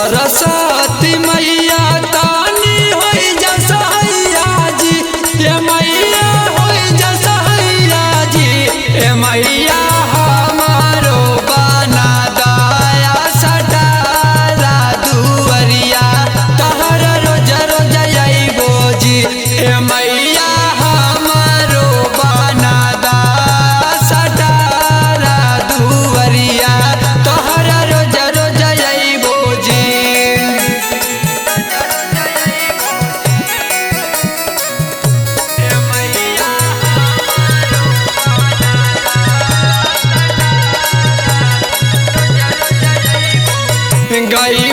सरस्वती मैया तानी होई जसैया जी, ए मैया होई जसैया जी, ए मैया हमारो बना दया सटारा दुवरिया तहर रोज रोज अइबो जी, ए मैया हमारो बना दया सटारा दुवरिया तहर रोज रोज अइबो जी। गई